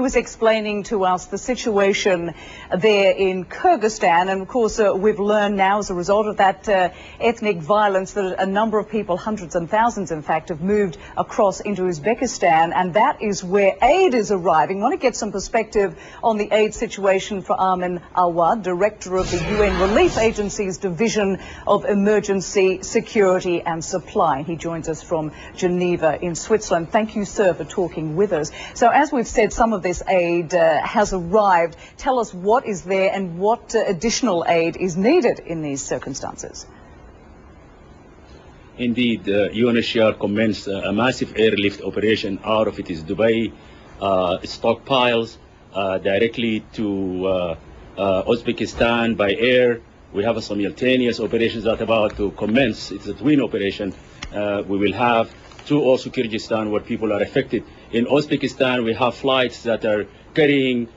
was explaining to us the situation there in Kyrgyzstan, and of course we've learned now as a result of that ethnic violence that a number of people, hundreds and thousands in fact, have moved across into Uzbekistan, and that is where aid is arriving. I want to get some perspective on the aid situation for Amin, Awad, Director of the UN Relief Agency's Division of Emergency Security and Supply. He joins us from Geneva in Switzerland. Thank you, sir, for talking with us. So as we've said, some of this aid has arrived. Tell us what is there and what additional aid is needed in these circumstances. Indeed, UNHCR commenced a massive airlift operation out of its Dubai stockpiles directly to Uzbekistan by air. We have a simultaneous operations that about to commence. It's a twin operation. We will have two also Kyrgyzstan where people are affected. In Uzbekistan, we have flights that are carrying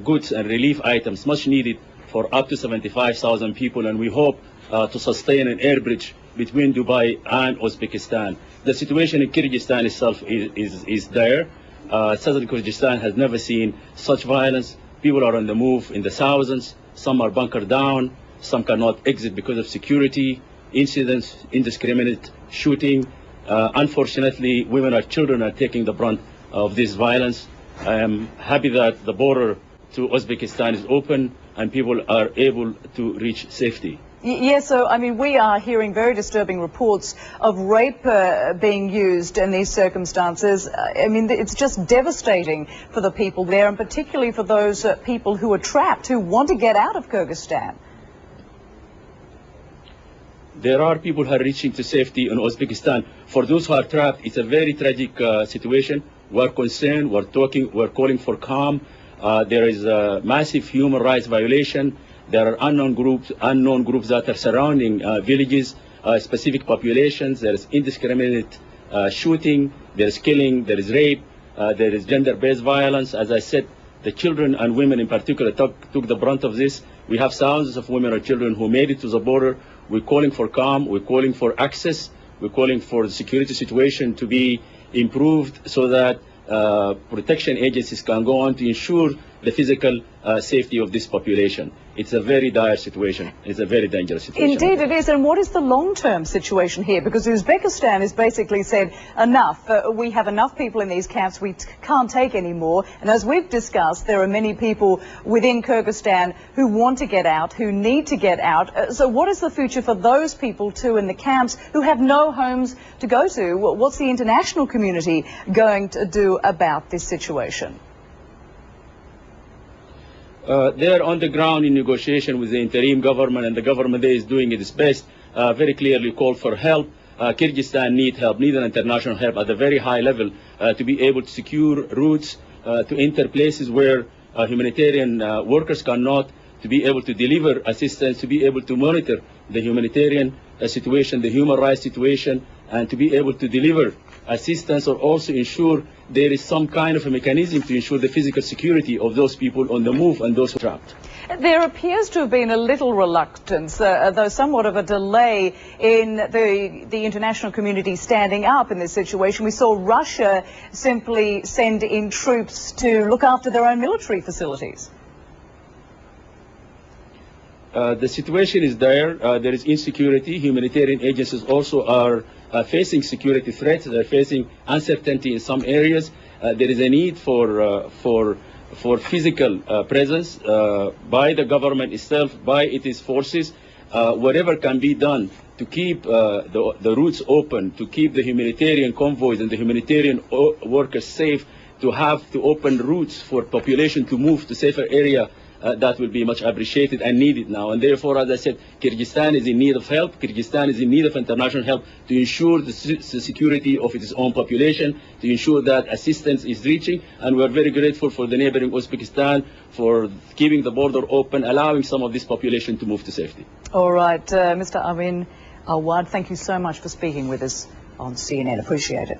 goods and relief items much needed for up to 75,000 people, and we hope to sustain an air bridge between Dubai and Uzbekistan. The situation in Kyrgyzstan itself is dire. Southern Kyrgyzstan has never seen such violence. People are on the move in the thousands. Some are bunkered down. Some cannot exit because of security incidents, indiscriminate shooting. Unfortunately, women and children are taking the brunt of this violence. I am happy that the border to Uzbekistan is open and people are able to reach safety. Yes, so I mean, we are hearing very disturbing reports of rape being used in these circumstances. I mean, it's just devastating for the people there, and particularly for those people who are trapped, who want to get out of Kyrgyzstan. There are people who are reaching to safety in Uzbekistan. For those who are trapped, it's a very tragic situation. We're concerned, we're talking, we're calling for calm. There is a massive human rights violation. There are unknown groups that are surrounding villages, specific populations. There is indiscriminate shooting, there is killing, there is rape, there is gender-based violence. As I said, the children and women in particular took the brunt of this. We have thousands of women and children who made it to the border. We're calling for calm, we're calling for access, we're calling for the security situation to be improved so that protection agencies can go on to ensure the physical safety of this population. It's a very dire situation. It's a very dangerous situation. Indeed it is. And what is the long-term situation here? Because Uzbekistan has basically said, enough. We have enough people in these camps. We can't take any more. And as we've discussed, there are many people within Kyrgyzstan who want to get out, who need to get out. So what is the future for those people, too, in the camps who have no homes to go to? What's the international community going to do about this situation? They are on the ground in negotiation with the interim government, and the government there is doing its best. Very clearly called for help. Kyrgyzstan needs help, needs an international help at a very high level to be able to secure routes to enter places where humanitarian workers cannot, to be able to deliver assistance, to be able to monitor the humanitarian situation, the human rights situation, and to be able to deliver assistance, or also ensure there is some kind of a mechanism to ensure the physical security of those people on the move and those trapped. There appears to have been a little reluctance, though somewhat of a delay in the international community standing up in this situation. We saw Russia simply send in troops to look after their own military facilities. The situation is dire. There is insecurity. Humanitarian agencies also are facing security threats. They're facing uncertainty in some areas. There is a need for physical presence by the government itself, by its forces. Whatever can be done to keep the routes open, to keep the humanitarian convoys and the humanitarian workers safe, to open routes for population to move to safer area. That will be much appreciated and needed now. And therefore, as I said, Kyrgyzstan is in need of help. Kyrgyzstan is in need of international help to ensure the security of its own population, to ensure that assistance is reaching. And we are very grateful for the neighboring Uzbekistan for keeping the border open, allowing some of this population to move to safety. All right, Mr. Amin, Awad, thank you so much for speaking with us on CNN. Appreciate it.